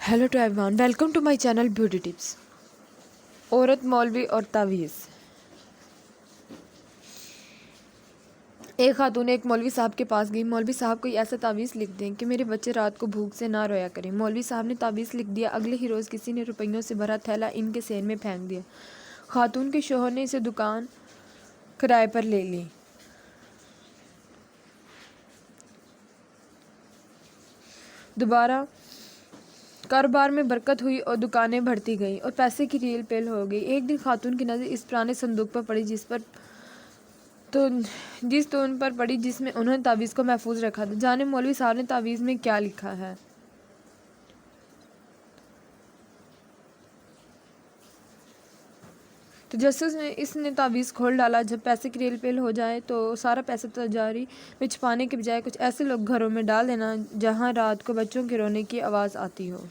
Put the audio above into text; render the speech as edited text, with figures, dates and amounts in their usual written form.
Hello to everyone, welcome to my channel beauty tips. औरत, मौलवी और तावीज़। एक खातून एक मौलवी साहब के पास गई। मौलवी साहब कोई ऐसा तावीज़ लिख दें कि मेरे बच्चे रात को भूख से ना रोया करें। मौलवी साहब ने तावीज़ लिख दिया। अगले ही रोज़ किसी ने रुपयों से भरा थैला इनके सेन में फेंक दिया। खातून के शोहर ने इसे दुकान किराए पर ले ली। दोबारा कारोबार में बरकत हुई और दुकानें बढ़ती गईं और पैसे की रील पेल हो गई। एक दिन खातून की नज़र इस पुराने संदूक पर पड़ी जिस तोन पर पड़ी जिसमें उन्होंने तावीज़ को महफूज रखा था। जाने मौलवी साहब ने तावीज़ में क्या लिखा है। तो जैसे इसने तावीज़ खोल डाला, जब पैसे की रेल पेल हो जाए तो सारा पैसा तिजारी में छुपाने के बजाय कुछ ऐसे लोग घरों में डाल देना जहां रात को बच्चों के रोने की आवाज़ आती हो।